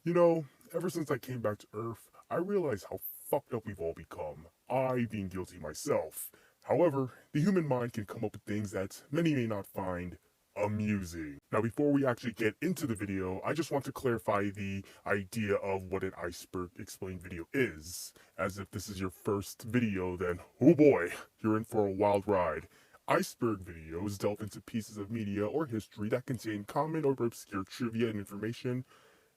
You know, ever since I came back to Earth, I realized how fucked up we've all become. I being guilty myself. However, the human mind can come up with things that many may not find amusing. Now, before we actually get into the video, I just want to clarify the idea of what an iceberg explained video is. As if this is your first video, then oh boy, you're in for a wild ride. Iceberg videos delve into pieces of media or history that contain common or obscure trivia and information,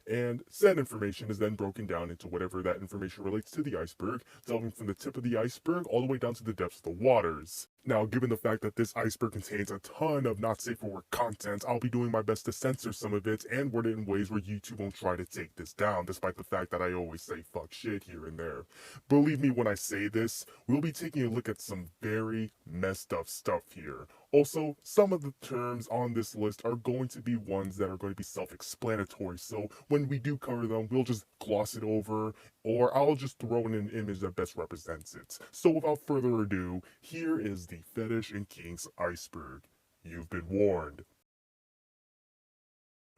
and said information is then broken down into whatever that information relates to the iceberg, delving from the tip of the iceberg all the way down to the depths of the waters. Now, given the fact that this iceberg contains a ton of not safe for work content, I'll be doing my best to censor some of it and word it in ways where YouTube won't try to take this down, despite the fact that I always say fuck shit here and there. Believe me when I say this, we'll be taking a look at some very messed up stuff here. Also, some of the terms on this list are going to be ones that are going to be self-explanatory, so when we do cover them, we'll just gloss it over, or I'll just throw in an image that best represents it. So without further ado, here is the Fetish and Kinks iceberg. You've been warned.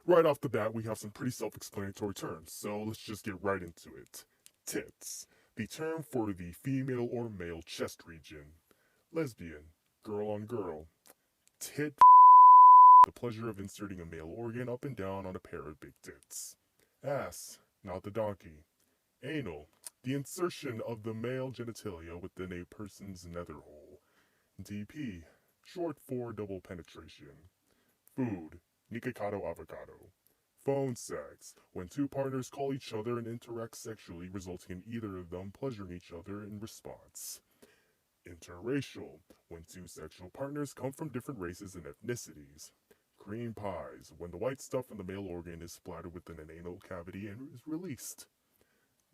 Right off the bat, we have some pretty self-explanatory terms, so let's just get right into it. Tits, the term for the female or male chest region. Lesbian, girl on girl. Tit, the pleasure of inserting a male organ up and down on a pair of big tits. Ass, not the donkey. Anal, the insertion of the male genitalia within a person's nether hole. DP, short for double penetration. Food, nikocado avocado. Phone sex, when two partners call each other and interact sexually, resulting in either of them pleasuring each other in response. Interracial, when two sexual partners come from different races and ethnicities. Cream pies, when the white stuff from the male organ is splattered within an anal cavity and is released.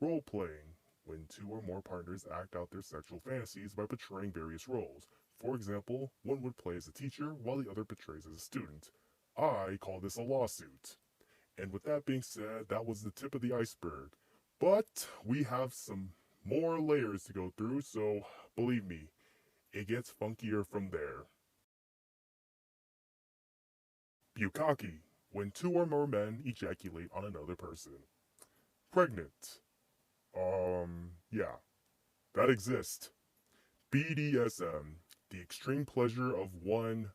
Role playing, when two or more partners act out their sexual fantasies by portraying various roles. For example, one would play as a teacher while the other portrays as a student. I call this a lawsuit. And with that being said, that was the tip of the iceberg. But we have some more layers to go through, so believe me, it gets funkier from there. Bukkake, when two or more men ejaculate on another person. Pregnant. Yeah, that exists. BDSM, the extreme pleasure of one.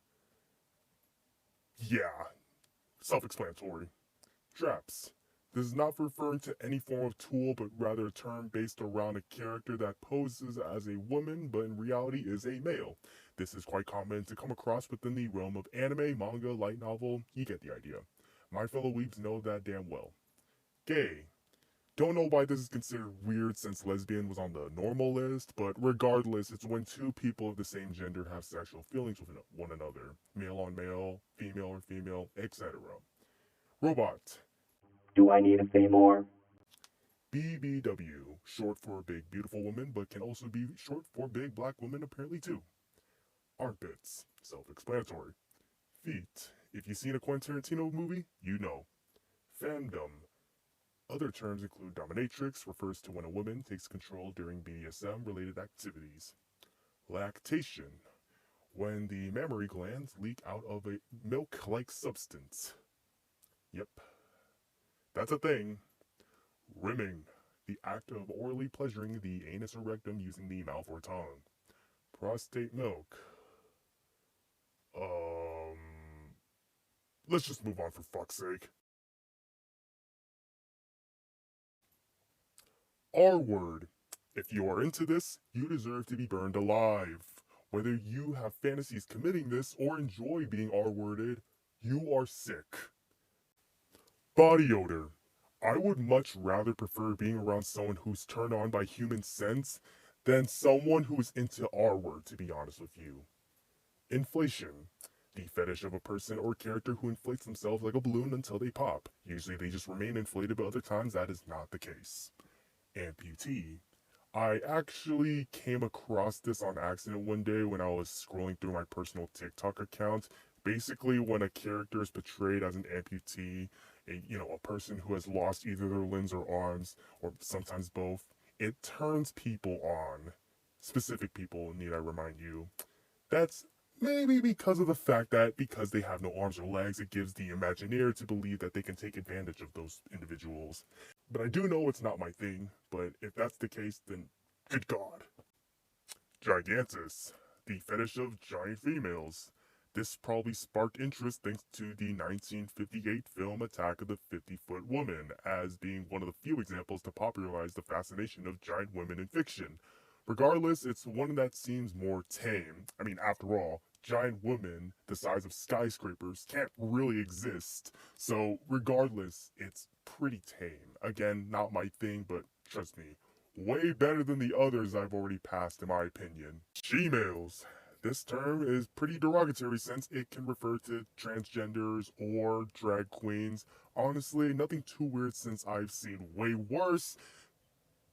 Yeah, self explanatory. Traps. This is not referring to any form of tool, but rather a term based around a character that poses as a woman, but in reality is a male. This is quite common to come across within the realm of anime, manga, light novel. You get the idea. My fellow weebs know that damn well. Gay. Don't know why this is considered weird since lesbian was on the normal list, but regardless, it's when two people of the same gender have sexual feelings with one another, male on male, female or female, etc. Robot. Do I need to say more? BBW, short for big beautiful woman, but can also be short for big black woman apparently too. Armpits, self-explanatory. Feet, if you've seen a Quentin Tarantino movie, you know. Fandom. Other terms include dominatrix, refers to when a woman takes control during BDSM related activities. Lactation, when the mammary glands leak out of a milk like substance. Yep, that's a thing. Rimming, the act of orally pleasuring the anus or rectum using the mouth or tongue. Prostate milk. Um, let's just move on for fuck's sake. R word. If you are into this, you deserve to be burned alive. Whether you have fantasies committing this or enjoy being R worded, you are sick. Body odor. I would much rather prefer being around someone who's turned on by human scents than someone who's into R word, to be honest with you. Inflation. The fetish of a person or character who inflates themselves like a balloon until they pop. Usually they just remain inflated, but other times that is not the case. Amputee. I actually came across this on accident one day when I was scrolling through my personal TikTok account. Basically, when a character is portrayed as an amputee, a person who has lost either their limbs or arms, or sometimes both, it turns people on. Specific people, need I remind you. That's Maybe because of the fact that because they have no arms or legs, it gives the Imagineer to believe that they can take advantage of those individuals. But I do know it's not my thing, but if that's the case, then good God. Gigantus, the fetish of giant females. This probably sparked interest thanks to the 1958 film Attack of the 50-Foot Woman, as being one of the few examples to popularize the fascination of giant women in fiction. Regardless, it's one that seems more tame. I mean, after all, giant women the size of skyscrapers can't really exist. So, regardless, it's pretty tame. Again, not my thing, but trust me, way better than the others I've already passed in my opinion. She-males. This term is pretty derogatory since it can refer to transgenders or drag queens. Honestly, nothing too weird since I've seen way worse,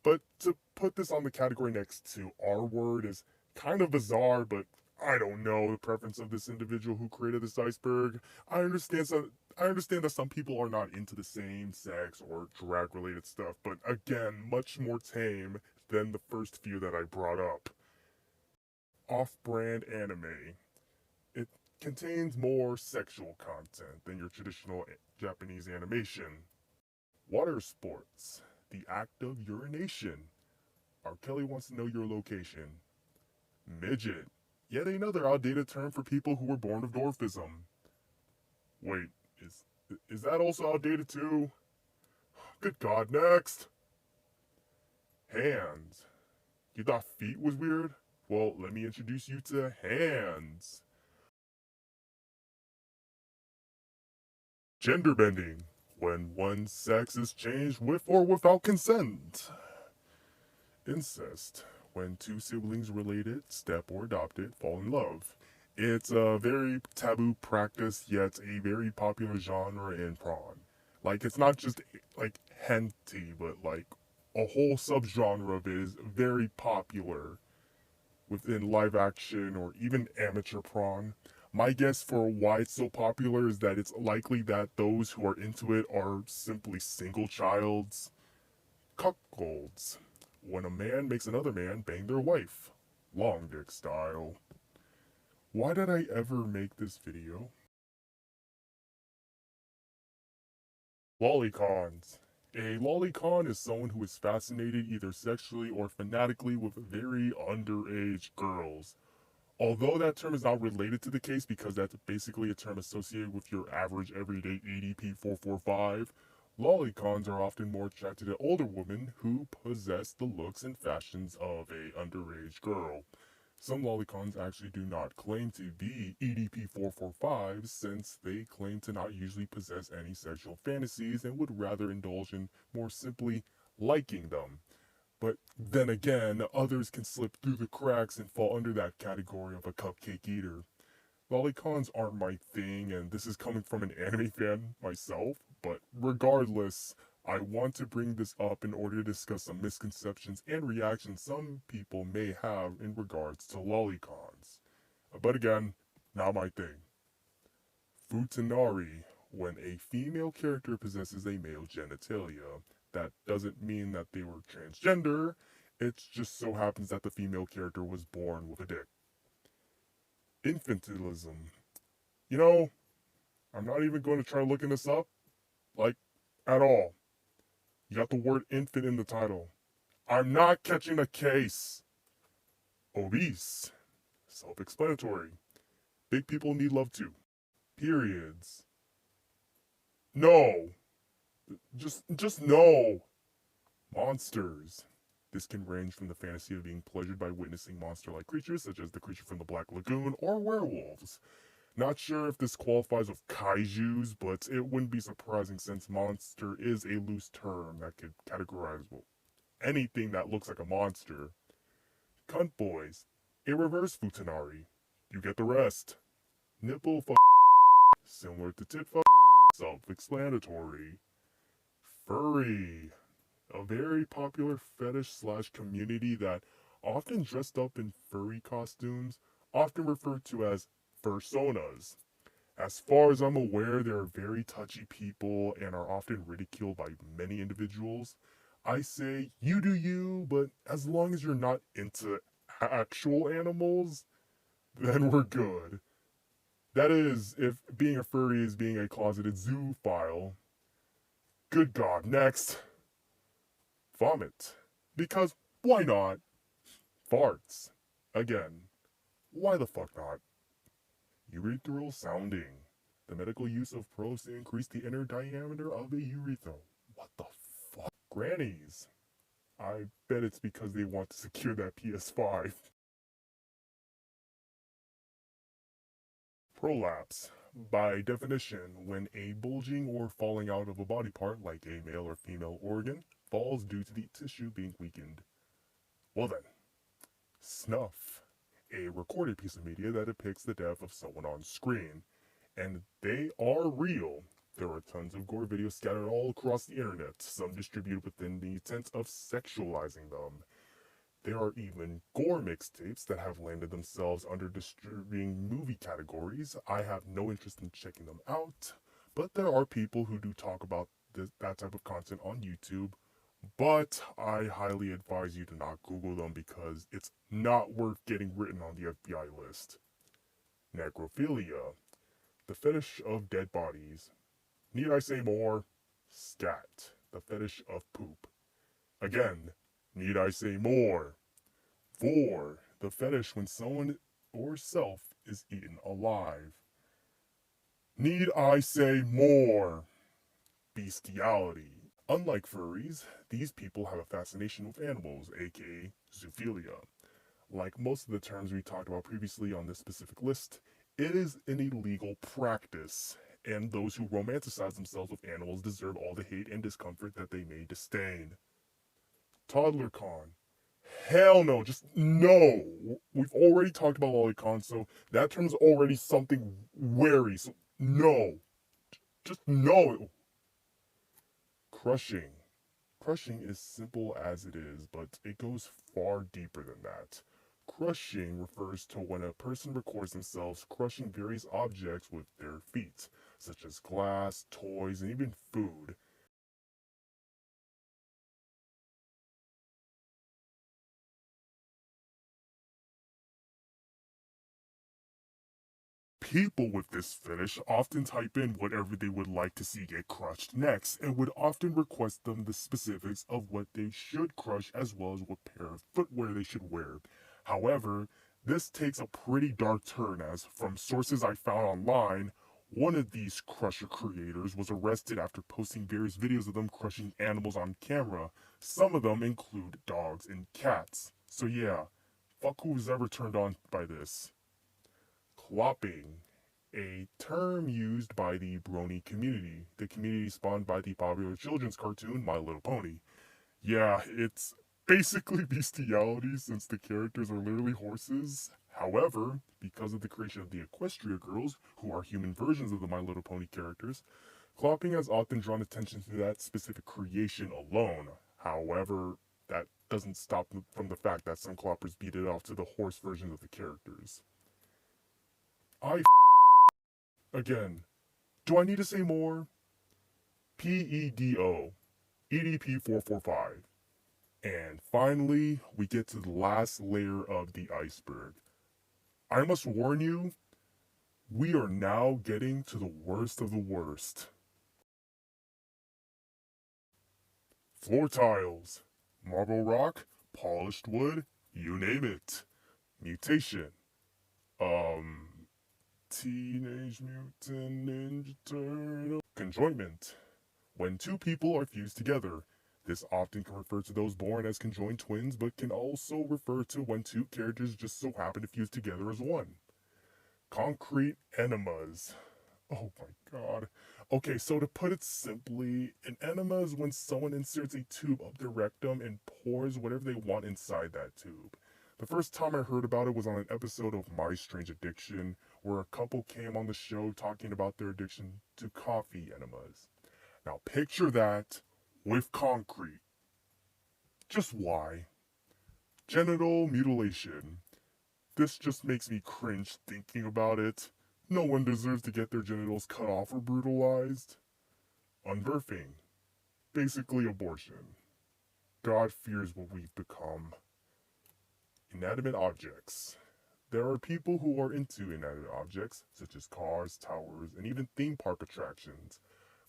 but to put this on the category next to R word is kind of bizarre, but I don't know the preference of this individual who created this iceberg. I understand that some people are not into the same sex or drag related stuff, but again, much more tame than the first few that I brought up. Off-brand anime. It contains more sexual content than your traditional Japanese animation. Water sports. The act of urination. R. Kelly wants to know your location. Midget. Yet another outdated term for people who were born of dwarfism. Wait, is that also outdated too? Good God, next! Hands. You thought feet was weird? Well, let me introduce you to hands. Gender bending. When one's sex is changed with or without consent. Incest. When two siblings related, step or adopted, fall in love. It's a very taboo practice, yet a very popular genre in prawn. Like, it's not just like hentai, but like a whole subgenre of it is very popular within live action or even amateur prawn. My guess for why it's so popular is that it's likely that those who are into it are simply single childs. Cuckolds. When a man makes another man bang their wife. Long dick style. Why did I ever make this video? Lolicons. A lolicon is someone who is fascinated either sexually or fanatically with very underage girls. Although that term is not related to the case because that's basically a term associated with your average everyday EDP 445, lolicons are often more attracted to older women who possess the looks and fashions of a underage girl. Some lolicons actually do not claim to be EDP 445 since they claim to not usually possess any sexual fantasies and would rather indulge in more simply liking them. But then again, others can slip through the cracks and fall under that category of a cupcake eater. Lolicons aren't my thing, and this is coming from an anime fan myself, but regardless, I want to bring this up in order to discuss some misconceptions and reactions some people may have in regards to lolicons. But again, not my thing. Futanari. When a female character possesses a male genitalia, that doesn't mean that they were transgender, it just so happens that the female character was born with a dick. Infantilism. You know, I'm not even going to try looking this up, like, at all. You got the word infant in the title. I'm not catching a case. Obese. Self-explanatory. Big people need love too. Periods. No. Just no. Monsters. This can range from the fantasy of being pleasured by witnessing monster-like creatures, such as the creature from the Black Lagoon, or werewolves. Not sure if this qualifies with kaijus, but it wouldn't be surprising since monster is a loose term that could categorize anything that looks like a monster. Cunt boys. A reverse futanari. You get the rest. Nipple similar to tit self-explanatory. Furry. A very popular fetish slash community that often dressed up in furry costumes, often referred to as fursonas. As far as I'm aware, they are very touchy people and are often ridiculed by many individuals. I say, you do you, but as long as you're not into actual animals, then we're good. That is, if being a furry is being a closeted zoophile. Good God, next. Vomit. Because why not? Farts. Again, why the fuck not? Urethral sounding. The medical use of probes to increase the inner diameter of a urethra. What the fuck? Grannies. I bet it's because they want to secure that PS5. Prolapse. By definition, when a bulging or falling out of a body part, like a male or female organ, falls due to the tissue being weakened. Well then, snuff. A recorded piece of media that depicts the death of someone on screen. And they are real. There are tons of gore videos scattered all across the internet, some distributed within the intent of sexualizing them. There are even gore mixtapes that have landed themselves under disturbing movie categories. I have no interest in checking them out, but there are people who do talk about that type of content on YouTube. But I highly advise you to not Google them because it's not worth getting written on the FBI list. Necrophilia. The fetish of dead bodies. Need I say more? Scat. The fetish of poop. Again, need I say more? 4. The fetish when someone or self is eaten alive. Need I say more? Bestiality. Unlike furries, these people have a fascination with animals, aka zoophilia. Like most of the terms we talked about previously on this specific list, it is an illegal practice, and those who romanticize themselves with animals deserve all the hate and discomfort that they may disdain. Toddler con. Hell no, just no. We've already talked about lolicon, so that term is already something wary, so no. Just no. Crushing. Crushing is simple as it is, but it goes far deeper than that. Crushing refers to when a person records themselves crushing various objects with their feet, such as glass, toys, and even food. People with this fetish often type in whatever they would like to see get crushed next, and would often request them the specifics of what they should crush as well as what pair of footwear they should wear. However, this takes a pretty dark turn as, from sources I found online, one of these crusher creators was arrested after posting various videos of them crushing animals on camera. Some of them include dogs and cats. So yeah, fuck who's ever turned on by this. Clopping, a term used by the brony community, the community spawned by the popular children's cartoon My Little Pony. Yeah, it's basically bestiality since the characters are literally horses. However, because of the creation of the Equestria girls, who are human versions of the My Little Pony characters, clopping has often drawn attention to that specific creation alone. However, that doesn't stop from the fact that some cloppers beat it off to the horse versions of the characters. Again, do I need to say more? PEDO, EDP445. And finally, we get to the last layer of the iceberg. I must warn you, we are now getting to the worst of the worst. Floor tiles, marble rock, polished wood, you name it. Mutation. Teenage Mutant Ninja Turtle. Conjoinment. When two people are fused together. This often can refer to those born as conjoined twins, but can also refer to when two characters just so happen to fuse together as one. Concrete enemas. Oh my god. Okay, so to put it simply, an enema is when someone inserts a tube up their rectum and pours whatever they want inside that tube. The first time I heard about it was on an episode of My Strange Addiction, where a couple came on the show talking about their addiction to coffee enemas. Now picture that with concrete. Just why? Genital mutilation. This just makes me cringe thinking about it. No one deserves to get their genitals cut off or brutalized. Unbirthing. Basically abortion. God fears what we've become. Inanimate objects. There are people who are into inanimate objects, such as cars, towers, and even theme park attractions.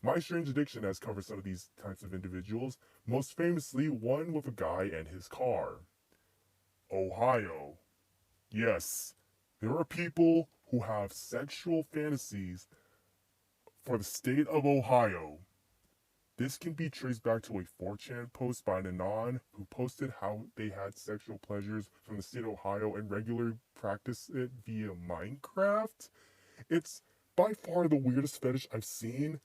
My Strange Addiction has covered some of these types of individuals, most famously one with a guy and his car. Ohio. Yes, there are people who have sexual fantasies for the state of Ohio. This can be traced back to a 4chan post by an Anon who posted how they had sexual pleasures from the state of Ohio and regularly practice it via Minecraft. It's by far the weirdest fetish I've seen,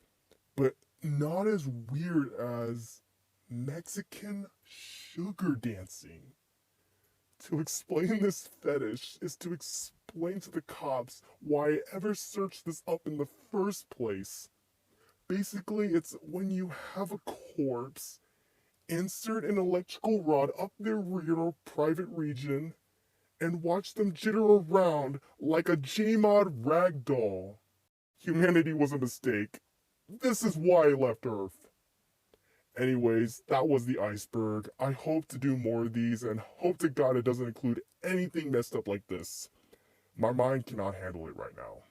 but not as weird as Mexican sugar dancing. To explain this fetish is to explain to the cops why I ever searched this up in the first place. Basically, it's when you have a corpse, insert an electrical rod up their rear or private region, and watch them jitter around like a Gmod ragdoll. Humanity was a mistake. This is why I left Earth. Anyways, that was the Iceberg. I hope to do more of these and hope to God it doesn't include anything messed up like this. My mind cannot handle it right now.